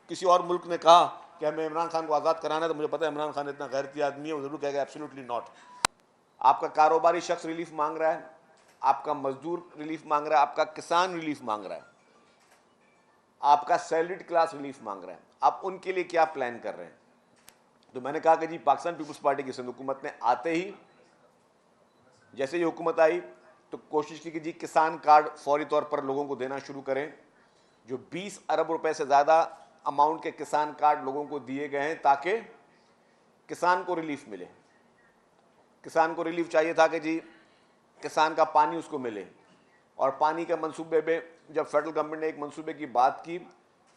किसी और मुल्क ने कहा कि हमें इमरान खान को आज़ाद कराना है, तो मुझे पता है इमरान खान इतना गैरती आदमी है, वो जरूर कहेगा एब्सोल्युटली नॉट। आपका कारोबारी शख्स रिलीफ मांग रहा है, आपका मजदूर रिलीफ मांग रहा है, आपका किसान रिलीफ मांग रहा है, आपका सैलरीड क्लास रिलीफ मांग रहा है, आप उनके लिए क्या प्लान कर रहे हैं? तो मैंने कहा कि जी पाकिस्तान पीपल्स पार्टी की सिंध हुकूमत ने आते ही, जैसे ये हुकूमत आई तो कोशिश की कि जी किसान कार्ड फौरी तौर पर लोगों को देना शुरू करें। जो 20 अरब रुपए से ज़्यादा अमाउंट के किसान कार्ड लोगों को दिए गए हैं ताकि किसान को रिलीफ मिले। किसान को रिलीफ चाहिए था कि जी किसान का पानी उसको मिले, और पानी के मंसूबे में जब फेडरल गवर्नमेंट ने एक मंसूबे की बात की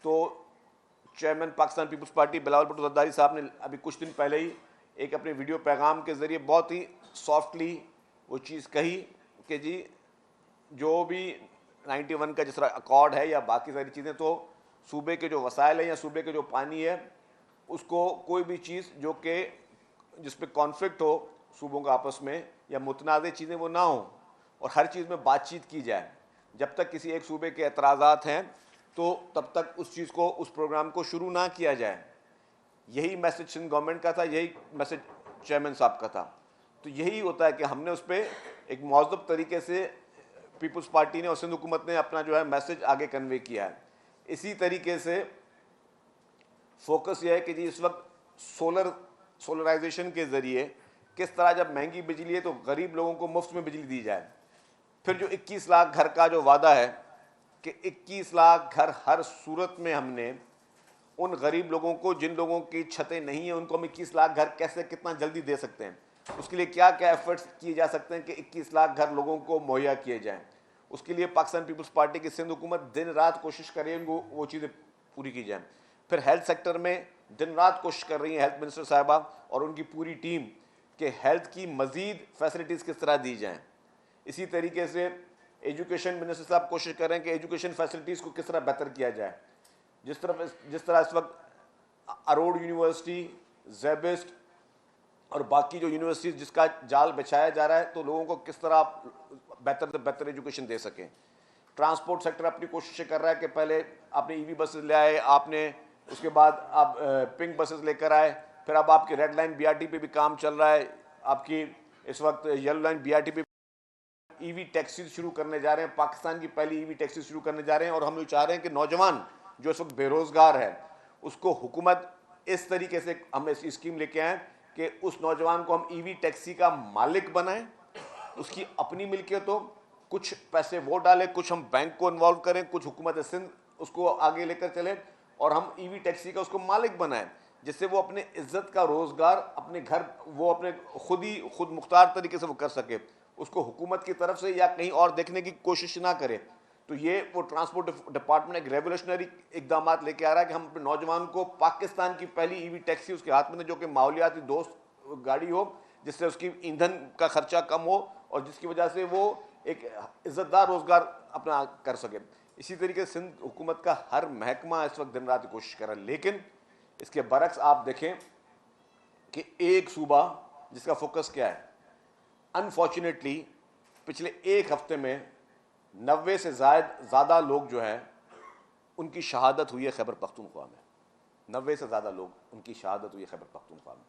तो चेयरमैन पाकिस्तान पीपल्स पार्टी बिलावल भुट्टो जरदारी साहब ने अभी कुछ दिन पहले ही एक अपने वीडियो पैगाम के ज़रिए बहुत ही सॉफ्टली वो चीज़ कही कि जी जो भी 91 का जिस तरह अकॉर्ड है या बाकी सारी चीज़ें, तो सूबे के जो वसाइल हैं या सूबे के जो पानी है उसको कोई भी चीज़ जो कि जिस पे कॉन्फ्लिक्ट हो सूबों का आपस में या मुतनाज़ चीज़ें वो ना हो, और हर चीज़ में बातचीत की जाए। जब तक किसी एक सूबे के एतराज़ात हैं तो तब तक उस चीज़ को, उस प्रोग्राम को शुरू ना किया जाए। यही मैसेज सिंध गवर्नमेंट का था, यही मैसेज चेयरमैन साहब का था। तो यही होता है कि हमने उस पर एक मौज़ूब तरीके से पीपल्स पार्टी ने और सिंध हुकूमत ने अपना जो है मैसेज आगे कन्वे किया है। इसी तरीके से फोकस यह है कि जी इस वक्त सोलराइजेशन के ज़रिए किस तरह जब महंगी बिजली है तो गरीब लोगों को मुफ्त में बिजली दी जाए। फिर जो 21 लाख घर का जो वादा है कि 21 लाख घर हर सूरत में हमने उन गरीब लोगों को, जिन लोगों की छतें नहीं हैं, उनको हम 21 लाख घर कैसे कितना जल्दी दे सकते हैं, उसके लिए क्या क्या एफर्ट्स किए जा सकते हैं कि 21 लाख घर लोगों को मुहैया किए जाएं। उसके लिए पाकिस्तान पीपल्स पार्टी की सिंध हुकूमत दिन रात कोशिश कर रही है वो चीज़ें पूरी की जाएँ। फिर हेल्थ सेक्टर में दिन रात कोशिश कर रही है हेल्थ मिनिस्टर साहिबा और उनकी पूरी टीम कि हेल्थ की मज़ीद फैसिलिटीज़ किस तरह दी जाएँ। इसी तरीके से एजुकेशन मिनिस्टर साहब कोशिश कर रहे हैं कि एजुकेशन फैसिलिटीज़ को किस तरह बेहतर किया जाए। जिस तरह इस वक्त अरोड़ यूनिवर्सिटी, ज़ेबिस्ट और बाकी जो यूनिवर्सिटीज़ जिसका जाल बिछाया जा रहा है, तो लोगों को किस तरह आप बेहतर से बेहतर एजुकेशन दे सकें। ट्रांसपोर्ट सेक्टर अपनी कोशिशें कर रहा है कि पहले आपने ईवी बसेस ले आए, आपने उसके बाद आप पिंक बसेस लेकर आए, फिर अब आपकी रेड लाइन बीआरटी पे भी काम चल रहा है, आपकी इस वक्त येलो लाइन बीआरटी पे ईवी टैक्सी शुरू करने जा रहे हैं, पाकिस्तान की पहली ईवी टैक्सी शुरू करने जा रहे हैं। और हम ये चाह रहे हैं कि नौजवान जो इस वक्त बेरोजगार है उसको हुकूमत इस तरीके से हम ऐसी स्कीम लेके आए कि उस नौजवान को हम ईवी टैक्सी का मालिक बनाएं, उसकी अपनी मिल्कियत हो, कुछ पैसे वो डालें, कुछ हम बैंक को इन्वॉल्व करें, कुछ हुकूमत सिंध उसको आगे लेकर चले और हम ईवी टैक्सी का उसको मालिक बनाएं, जिससे वो अपने इज्जत का रोजगार अपने घर वो अपने खुद मुख्तार तरीके से वो कर सके, उसको हुकूमत की तरफ से या कहीं और देखने की कोशिश ना करे। तो ये वो ट्रांसपोर्ट डिपार्टमेंट एक रेवोल्यूशनरी इकदाम लेके आ रहा है कि हम अपने नौजवान को पाकिस्तान की पहली ईवी टैक्सी उसके हाथ में दे, जो कि माहौलियाती दोस्त गाड़ी हो, जिससे उसकी ईंधन का खर्चा कम हो और जिसकी वजह से वो एक इज्जतदार रोजगार अपना कर सके। इसी तरीके से सिंध हुकूमत का हर महकमा इस वक्त दिन रात कोशिश कर रहा है, लेकिन इसके बरक्स आप देखें कि एक सूबा जिसका फोकस क्या है, अनफॉर्चुनेटली पिछले एक हफ्ते में 90 से ज़्यादा लोग जो हैं उनकी शहादत हुई है खैबर पख्तूनख्वा में। 90 से ज़्यादा लोग उनकी शहादत हुई है खैबर पख्तूनख्वा में।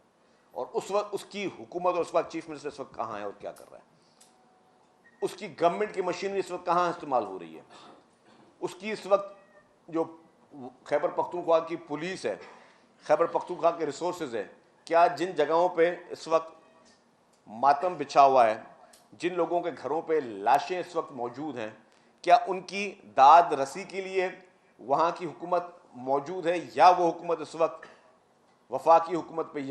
और उस वक्त उसकी हुकूमत और उस वक्त चीफ मिनिस्टर इस वक्त कहाँ है और क्या कर रहा है, उसकी गवर्नमेंट की मशीनरी इस वक्त कहाँ इस्तेमाल हो रही है, उसकी इस वक्त जो खैबर पख्तूनख्वा की पुलिस है, खैबर पख्तूनख्वा के रिसोर्सेज है, क्या जिन जगहों पे इस वक्त मातम बिछा हुआ है, जिन लोगों के घरों पे लाशें इस वक्त मौजूद हैं, क्या उनकी दाद रसी के लिए वहाँ की हुकूमत मौजूद है या वो हुकूमत इस वक्त वफाकी हुकूमत पे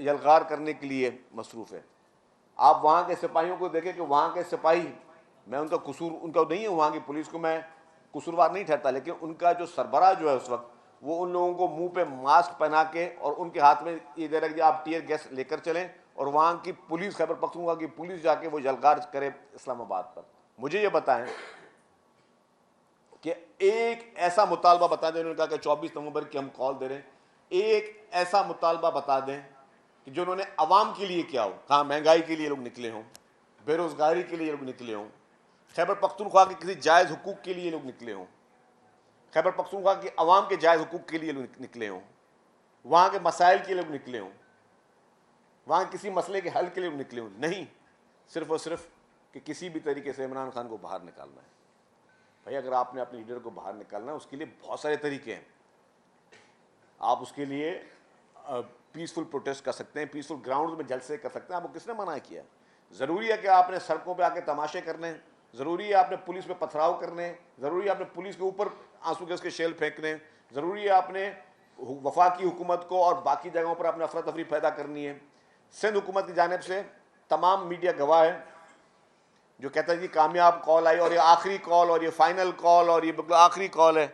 यलगार करने के लिए मसरूफ़ है। आप वहाँ के सिपाहियों को देखें कि वहाँ के सिपाही, मैं उनका कसूर उनका नहीं है, वहाँ की पुलिस को मैं कसूरवार नहीं ठहरता, लेकिन उनका जो सरबराह जो है उस वक्त वो उन लोगों को मुंह पे मास्क पहना के और उनके हाथ में ये दे रहा है कि आप टीयर गैस लेकर चलें, और वहाँ की पुलिस, खैबर पख्तूनख्वा की पुलिस जाके वो यलगार करे इस्लामाबाद पर। मुझे ये बताएं कि एक ऐसा मुतालबा बता दें, उन्होंने कहा कि 24 नवंबर की हम कॉल दे रहे हैं, एक ऐसा मुतालबा बता दें कि जो उन्होंने अवाम के लिए किया हो, कहाँ महंगाई के लिए लोग निकले हों, बेरोजगारी के लिए लोग निकले हों, खैबर पख्तूनख्वा के किसी जायज़ हुकूक के लिए लोग निकले हों, खैबर पख्तूनख्वा की आवाम के जायज़ हुकूक के लिए लोग निकले हों, वहाँ के मसाइल के लिए लोग निकले हों, वहाँ किसी मसले के हल के लिए निकले हों, नहीं सिर्फ और सिर्फ कि किसी भी तरीके से इमरान खान को बाहर निकालना है। भाई अगर आपने अपने लीडर को बाहर निकालना है उसके लिए बहुत सारे तरीके हैं। आप उसके लिए पीसफुल प्रोटेस्ट कर सकते हैं, पीसफुल ग्राउंड में जलसे कर सकते हैं, आपको किसने मना किया? ज़रूरी है कि आपने सड़कों पे आके तमाशे करने हैं? ज़रूरी है आपने पुलिस पे पथराव करने हैं? ज़रूरी है आपने पुलिस के ऊपर आंसू गैस के शेल फेंकने हैं? ज़रूरी है आपने वफाकी हुकूमत को और बाकी जगहों पर आपने अफरा तफरी पैदा करनी है? सिंध हुकूमत की जानिब से तमाम मीडिया गवाह है जो कहता है जी कामयाब कॉल आई और ये आखिरी कॉल और ये फाइनल कॉल और ये बिल्कुल आखिरी कॉल है।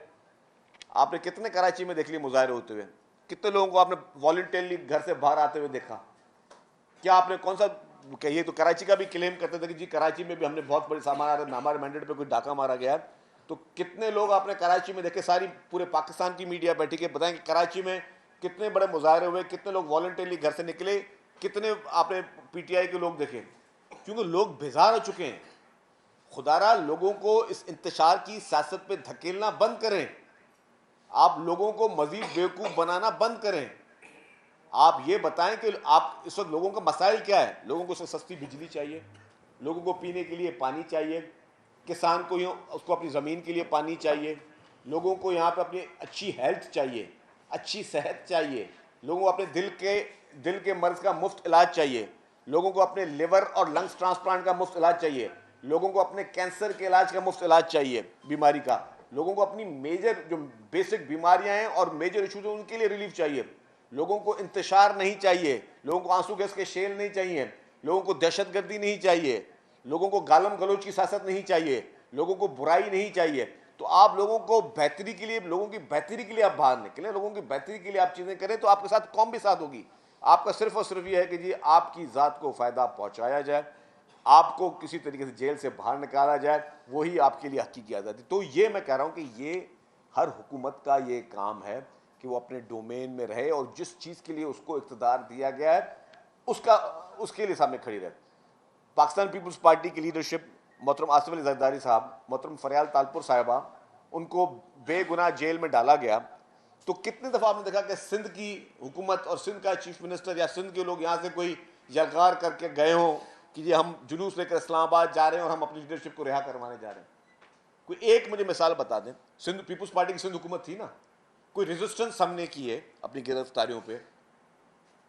आपने कितने कराची में देख लिए मुजाहरे होते हुए? कितने लोगों को आपने वॉलंटियरली घर से बाहर आते हुए देखा? क्या आपने कौन सा, ये तो कराची का भी क्लेम करते थे कि जी कराची में भी हमने बहुत बड़ी सामान हमारे मैंडेट पे कोई डाका मारा गया है। तो कितने लोग आपने कराची में देखे? सारी पूरे पाकिस्तान की मीडिया बैठी के बताएं कि कराची में कितने बड़े मुजाहरे हुए, कितने लोग वॉलंटियरली घर से निकले, कितने आपने पीटीआई के लोग देखे? क्योंकि लोग बेजार हो चुके हैं। खुदारा लोगों को इस इंतशार की सियासत पे धकेलना बंद करें। आप लोगों को मजीद बेवकूफ़ बनाना बंद करें। आप ये बताएं कि आप इस वक्त लोगों का मसाइल क्या है। लोगों को सस्ती बिजली चाहिए, लोगों को पीने के लिए पानी चाहिए, किसान को उसको अपनी ज़मीन के लिए पानी चाहिए, लोगों को यहाँ पे अपनी अच्छी हेल्थ चाहिए, अच्छी सेहत चाहिए, लोगों को अपने दिल के मर्ज़ का मुफ्त इलाज चाहिए, लोगों को अपने लिवर और लंग्स ट्रांसप्लांट का मुफ्त इलाज चाहिए, लोगों को अपने कैंसर के इलाज का मुफ्त इलाज चाहिए, बीमारी का, लोगों को अपनी मेजर जो बेसिक बीमारियां हैं और मेजर इशूज हैं उनके लिए रिलीफ चाहिए, लोगों को इंतशार नहीं चाहिए, लोगों को आंसू गैस के शेल नहीं चाहिए, लोगों को दहशतगर्दी नहीं चाहिए, लोगों को गालम गलोच की सियासत नहीं चाहिए, लोगों को बुराई नहीं चाहिए। तो आप लोगों को बेहतरी के लिए, लोगों की बेहतरी के लिए आप बाहर निकलें, लोगों की बेहतरी के लिए आप चीज़ें करें, तो आपके साथ कौम भी साथ होगी। आपका सिर्फ और सिर्फ ये है कि जी आपकी ज़ात को फ़ायदा पहुँचाया जाए, आपको किसी तरीके से जेल से बाहर निकाला जाए, वही आपके लिए हकीकी आज़ादी। तो ये मैं कह रहा हूँ कि ये हर हुकूमत का ये काम है कि वो अपने डोमेन में रहे और जिस चीज़ के लिए उसको इक़्तिदार दिया गया है उसके लिए सामने खड़ी रहे। पाकिस्तान पीपल्स पार्टी की लीडरशिप, मोहतरम आसिफ अली जरदारी साहब, मोहतरम फरियाल तालपुर साहिबा, उनको बेगुनाह जेल में डाला गया। तो कितनी दफ़ा आपने देखा कि सिंध की हुकूमत और सिंध का चीफ मिनिस्टर या सिंध के लोग यहाँ से कोई यलगार करके गए हों कि ये हम जुलूस लेकर इस्लामाबाद जा रहे हैं और हम अपनी लीडरशिप को रिहा करवाने जा रहे हैं। कोई एक मुझे मिसाल बता दें। सिंध पीपल्स पार्टी की सिंध हुकूमत थी ना, कोई रेजिस्टेंस हमने की है अपनी गिरफ्तारियों पे?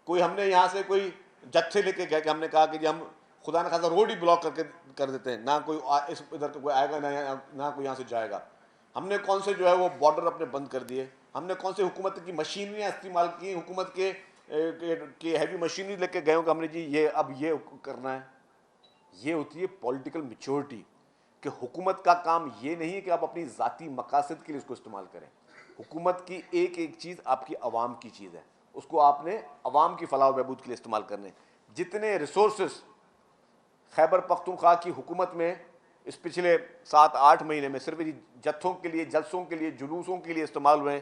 कोई हमने यहाँ से कोई जत्थे लेके गए कि हमने कहा कि जी हम खुदा न खासा रोड ही ब्लॉक करके कर देते हैं, ना कोई इस इधर तो कोई आएगा ना कोई यहाँ से जाएगा? हमने कौन से जो है वो बॉर्डर अपने बंद कर दिए? हमने कौन से हुकूमत की मशीनरियाँ इस्तेमाल की, हुकूमत के हैवी मशीनरी लेके गए हो कि हमने जी ये अब ये करना है? ये होती है पॉलिटिकल मैच्योरिटी कि हुकूमत का काम ये नहीं है कि आप अपनी ज़ाती मकासद के लिए उसको इस्तेमाल करें। हुकूमत की एक एक चीज़ आपकी आवाम की चीज़ है, उसको आपने आवाम की फलाह बहबूद के लिए इस्तेमाल करने। जितने रिसोर्सेस खैबर पख्तूनख्वा की हुकूमत में इस पिछले 7-8 महीने में सिर्फ जत्थों के लिए, जलसों के लिए, जुलूसों के लिए इस्तेमाल हुए,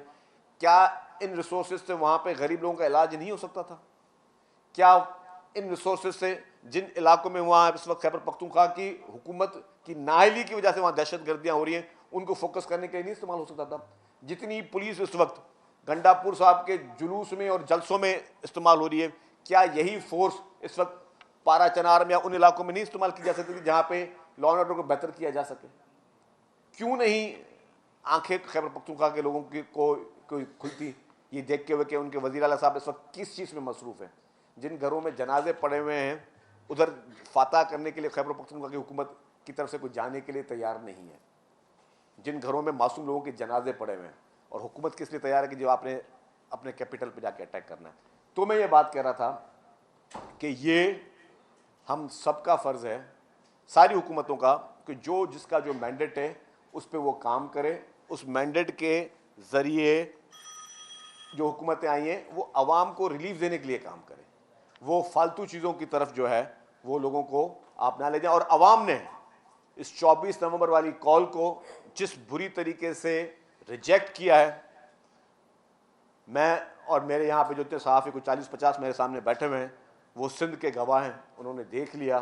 क्या इन रिसोर्सेज से वहाँ पे गरीब लोगों का इलाज नहीं हो सकता था? क्या इन रिसोर्सेज से जिन इलाकों में वहाँ इस वक्त खैबर पख्तूनख्वा की हुकूमत की नाअहली की वजह से वहाँ दहशत गर्दियाँ हो रही हैं, उनको फोकस करने के लिए नहीं इस्तेमाल हो सकता था? जितनी पुलिस इस वक्त गंडापुर साहब के जुलूस में और जलसों में इस्तेमाल हो रही है, क्या यही फोर्स इस वक्त पारा चनार में या उन इलाकों में नहीं इस्तेमाल की जा सकती थी जहाँ पे लॉ एंड ऑर्डर को बेहतर किया जा सके? क्यों नहीं आंखें खैबर पख्तूनख्वा के लोगों की को खुलती ये देख के हुए कि उनके वज़ीर आला साहब इस वक्त किस चीज़ में मसरूफ़ हैं? जिन घरों में जनाजे पड़े हुए हैं उधर फातह करने के लिए खैबर पख्तूनख्वा की हुकूमत की तरफ से कोई जाने के लिए तैयार नहीं है। जिन घरों में मासूम लोगों के जनाजे पड़े हुए हैं, और हुकूमत किस लिए तैयार है कि जो आपने अपने कैपिटल पे जाके अटैक करना है। तो मैं ये बात कह रहा था कि ये हम सबका फ़र्ज़ है, सारी हुकूमतों का, कि जो जिसका जो मैंडेट है उस पर वो काम करे। उस मैंडेट के ज़रिए जो हुकूमतें आई हैं वो आवाम को रिलीफ देने के लिए काम करें, वो फालतू चीज़ों की तरफ जो है वो लोगों को आप ना ले जाएं। और आवाम ने इस 24 नवंबर वाली कॉल को जिस बुरी तरीके से रिजेक्ट किया है, मैं और मेरे यहाँ पे जो इतने सहाफ़ी कुछ 40-50 मेरे सामने बैठे हुए हैं, वो सिंध के गवाह हैं। उन्होंने देख लिया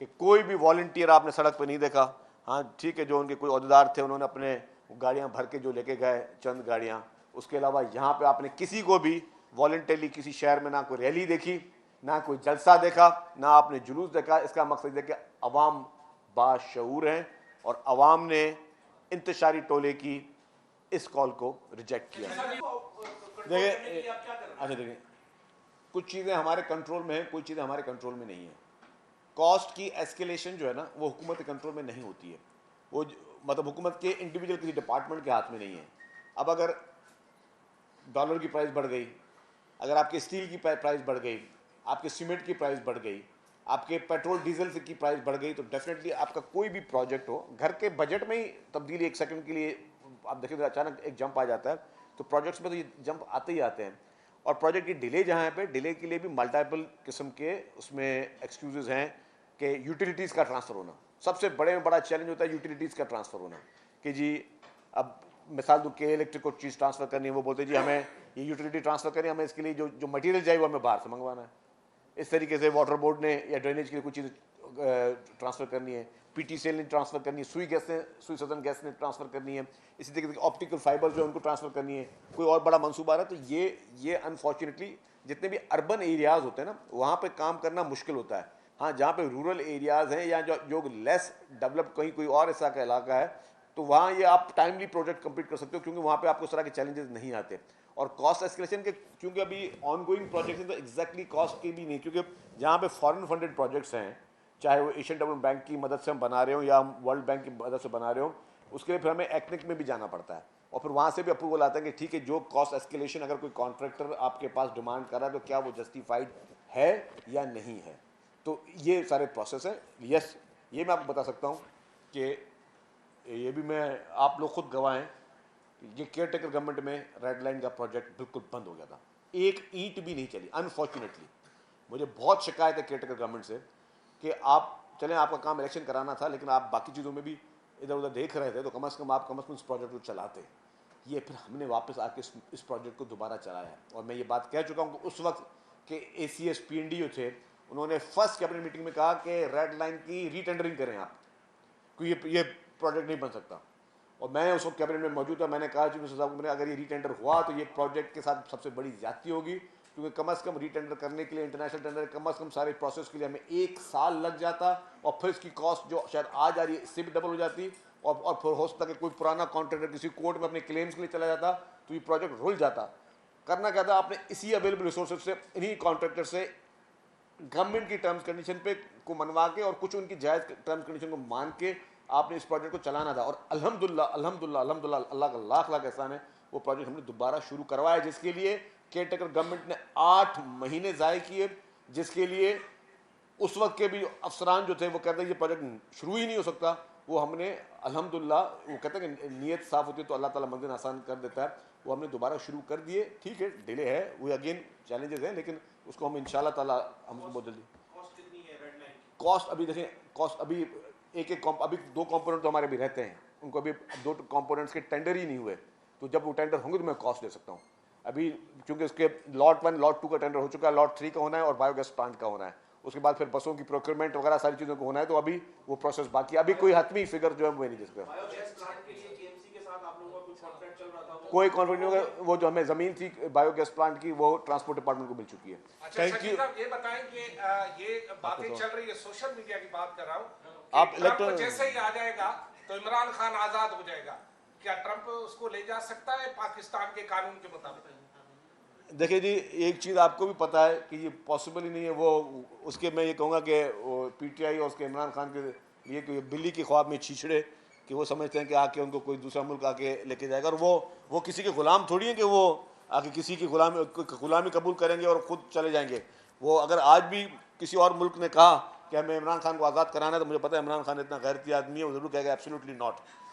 कि कोई भी वॉलंटियर आपने सड़क पे नहीं देखा। हाँ ठीक है, जो उनके कोई अहदेदार थे उन्होंने अपने वो गाड़ियाँ भर के जो लेके गए चंद गाड़ियाँ। उसके अलावा यहाँ पे आपने किसी को भी वॉलंटरली किसी शहर में ना कोई रैली देखी, ना कोई जलसा देखा, ना आपने जुलूस देखा। इसका मकसद है कि अवाम बाशऊर हैं और अवाम ने इंतशारी टोले की इस कॉल को रिजेक्ट किया। देखिए, अच्छा देखिए, कुछ चीज़ें हमारे कंट्रोल में हैं, कुछ चीज़ें हमारे कंट्रोल में नहीं है। कॉस्ट की एस्केलेशन जो है ना, वो हुकूमत के कंट्रोल में नहीं होती है। वो मतलब हुकूमत के इंडिविजुअल किसी डिपार्टमेंट के हाथ में नहीं है। अब अगर डॉलर की प्राइस बढ़ गई, अगर आपके स्टील की प्राइस बढ़ गई, आपके सीमेंट की प्राइस बढ़ गई, आपके पेट्रोल डीजल की प्राइस बढ़ गई, तो डेफिनेटली आपका कोई भी प्रोजेक्ट हो, घर के बजट में ही तब्दीली एक सेकंड के लिए आप देखिए अचानक एक जंप आ जाता है, तो प्रोजेक्ट्स में तो ये जंप आते ही आते हैं। और प्रोजेक्ट की डिले जहाँ है पे, डिले के लिए भी मल्टीपल किस्म के उसमें एक्सक्यूजेज हैं कि यूटिलिटीज़ का ट्रांसफ़र होना। सबसे बड़े में बड़ा चैलेंज होता है यूटिलिटीज़ का ट्रांसफ़र होना, कि जी अब मिसाल दूँ के इलेक्ट्रिक को चीज़ ट्रांसफ़र करनी है, वो बोलते हैं जी हमें ये यूटिलिटी ट्रांसफ़र करनी है, हमें इसके लिए जो मटीरियल चाहिए वो हमें बाहर से मंगवाना है। इस तरीके से वाटर बोर्ड ने या ड्रेनेज के लिए कुछ चीज़ ट्रांसफ़र करनी है, पीटीसीएल ने ट्रांसफ़र करनी है, सुई सदन गैस ने ट्रांसफ़र करनी है, इसी तरीके से ऑप्टिकल फाइबर जो है उनको ट्रांसफ़र करनी है, कोई और बड़ा मंसूबा है। तो ये अनफॉर्चुनेटली जितने भी अर्बन एरियाज़ होते हैं ना, वहाँ पे काम करना मुश्किल होता है। हाँ, जहाँ पे रूरल एरियाज़ हैं या जो लेस डेवलप्ड कहीं कोई और ऐसा का इलाका है, तो वहाँ ये आप टाइमली प्रोजेक्ट कंप्लीट कर सकते हो, क्योंकि वहाँ पे आपको इस तरह के चैलेंजेस नहीं आते। और कॉस्ट एस्केलेशन के क्योंकि अभी ऑनगोइंग प्रोजेक्ट्स हैं, तो एग्जैक्टली कॉस्ट की भी नहीं, क्योंकि जहाँ पे फॉरेन फंडेड प्रोजेक्ट्स हैं, चाहे वो एशियन डेवलपमेंट बैंक की मदद से हम बना रहे हो या हम वर्ल्ड बैंक की मदद से बना रहे हो, उसके लिए फिर हमें एक्निक में भी जाना पड़ता है और फिर वहाँ से भी अप्रूवल आता है कि ठीक है, जो कॉस्ट एस्केलेशन अगर कोई कॉन्ट्रैक्टर आपके पास डिमांड कर रहा है तो क्या वो जस्टिफाइड है या नहीं है। तो ये सारे प्रोसेस हैं। यस, ये मैं आपको बता सकता हूँ कि ये भी मैं आप लोग खुद गवाह हैं, ये केयर टेकर गवर्नमेंट में रेड लाइन का प्रोजेक्ट बिल्कुल बंद हो गया था, एक ईंट भी नहीं चली। अनफॉर्चुनेटली मुझे बहुत शिकायत है केयर टेकर गवर्नमेंट से कि आप चलें, आपका काम इलेक्शन कराना था, लेकिन आप बाकी चीज़ों में भी इधर उधर देख रहे थे, तो कम से कम आप इस प्रोजेक्ट को चलाते। ये फिर हमने वापस आके इस प्रोजेक्ट को दोबारा चलाया। और मैं ये बात कह चुका हूँ कि उस वक्त के ACS PND जो थे, उन्होंने फर्स्ट कैबिनेट मीटिंग में कहा कि रेड लाइन की रीटेंडरिंग करें आप, क्योंकि ये प्रोजेक्ट नहीं बन सकता। और मैं उस वक्त कैबिनेट में मौजूद था, मैंने कहा चीफ मिनिस्टर साहब को, अगर ये रीटेंडर हुआ तो ये प्रोजेक्ट के साथ सबसे बड़ी ज्यादती होगी, क्योंकि कम से कम रीटेंडर करने के लिए इंटरनेशनल टेंडर कम से कम सारे प्रोसेस के लिए हमें 1 साल लग जाता और फिर इसकी कॉस्ट जो शायद आज आ रही है इससे भी डबल हो जाती। और फिर हो सकता कि कोई पुराना कॉन्ट्रैक्टर किसी कोर्ट में अपने क्लेम्स के लिए चला जाता, तो ये प्रोजेक्ट रुल जाता। करना क्या था, आपने इसी अवेलेबल रिसोर्सेज से, इन्हीं कॉन्ट्रैक्टर से गवर्नमेंट की टर्म्स कंडीशन पे को मनवा के और कुछ उनकी जायज़ टर्म्स कंडीशन को मान के आपने इस प्रोजेक्ट को चलाना था। और अल्हम्दुलिल्लाह अल्हम्दुलिल्लाह अल्हम्दुलिल्लाह अल्लाह का लाख लाख एहसान है, वो प्रोजेक्ट हमने दोबारा शुरू करवाया, जिसके लिए केयर टेकर गवर्नमेंट ने 8 महीने ज़ाय किए, जिसके लिए उस वक्त के भी अफसरान जो थे वो कहते हैं ये प्रोजेक्ट शुरू ही नहीं हो सकता। वो हमने अल्हम्दुलिल्लाह, वो कहते हैं कि नीयत साफ़ होती है तो अल्लाह ताला मंजिल आसान कर देता है, वो हमने दोबारा शुरू कर दिए। ठीक है, डिले है, वो अगेन चैलेंजेस हैं, लेकिन उसको हम इंशाल्लाह ताला हम बहुत जल्दी। कॉस्ट अभी देखें, कॉस्ट अभी अभी 2 कंपोनेंट तो हमारे भी रहते हैं, उनको अभी 2 कंपोनेंट्स के टेंडर ही नहीं हुए, तो जब वो टेंडर होंगे तो मैं कॉस्ट दे सकता हूँ। अभी क्योंकि उसके लॉट 1 लॉट 2 का टेंडर हो चुका है, लॉट 3 का होना है और बायोगैस प्लांट का होना है, उसके बाद फिर बसों की प्रोक्योरमेंट वगैरह सारी चीज़ों को होना है, तो अभी वो प्रोसेस बाकी। अभी कोई हतमी फिगर जो है वो नहीं दे सकता। कोई कॉन्फ्लिक्ट नहीं होगा, वो जो हमें जमीन थी बायोगैस प्लांट की वो ट्रांसपोर्ट डिपार्टमेंट को मिल चुकी है। Thank you. ये बताएं कि ये बातें चल रही है, सोशल मीडिया की बात कर रहा हूँ, आप ट्रंप जैसे ही आ जाएगा तो इमरान खान आजाद हो जाएगा, क्या ट्रंप उसको ले जा सकता है पाकिस्तान के कानून के मुताबिक? देखिए जी, एक चीज़ आपको भी पता है कि ये पॉसिबल ही नहीं है। वो उसके मैं ये कहूँगा कि PTI और उसके इमरान खान के लिए कोई बिल्ली की ख्वाब में छीछड़े, कि वो समझते हैं कि आके उनको कोई दूसरा मुल्क आके लेके जाएगा, और वो किसी के ग़ुलाम थोड़ी है कि वो आके किसी की ग़ुलामी कबूल करेंगे और ख़ुद चले जाएंगे। वो अगर आज भी किसी और मुल्क ने कहा कि हमें इमरान खान को आज़ाद कराना है, तो मुझे पता है इमरान खान इतना गैरती आदमी है, वो ज़रूर कहेगा एब्सोल्युटली नॉट।